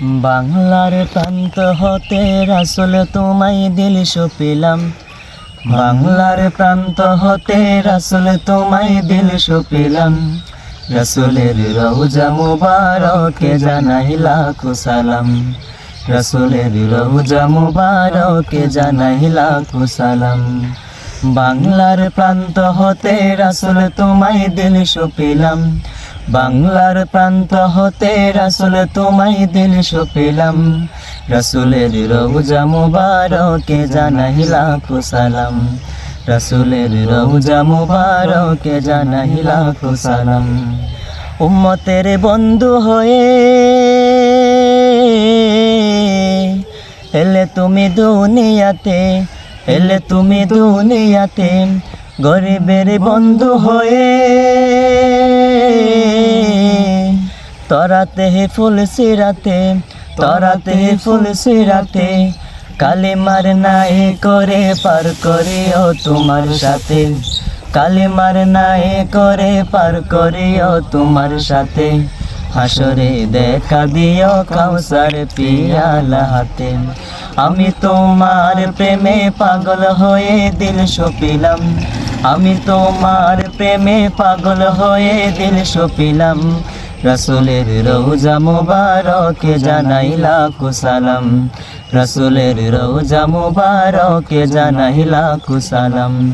বাংলার প্রান্ত হতে রাসূল তোমায় দিল সপিলাম। বাংলার প্রান্ত হতে রাসূল তোমায় দিল সপিলাম। রাসূলের রওজা মুবারকে জানাই লাখো সালাম। রাসূলের রওজা মুবারকে জানাই লাখো সালাম। বাংলার প্রান্ত হতে রাসূল তোমায় দিল সপিলাম। বাংলার প্রান্ত হতে রাসূল তোমায় দিল সপিলাম। রাসূলের রওজা মুবারকে জানাই লাখো সালাম। রাসূলের রওজা মুবারকে জানাই লাখো সালাম। উম্মতের বন্ধু হয়ে এলে তুমি দুনিয়াতে, এলে তুমি দুনিয়াতে। গরিবের বন্ধু হয়ে তরাতে ফুল সিরাতে, তরাতে ফুল সিরাতে। কালিমার নাই করে পার করিও তোমার সাথে। কালিমার নাই করে পার করিও তোমার সাথে। হাসরে দেখা দিও কাউসার পিয়ালা হাতে। আমি তোমার প্রেমে পাগল হয়ে দিল সপিলাম। আমি তোমার প্রেমে পাগল হয়ে দিল সপিলাম। রাসূলের রওজা মুবারকে জানাই লাখো সালাম। রাসূলের রওজা মুবারকে জানাই লাখো সালাম।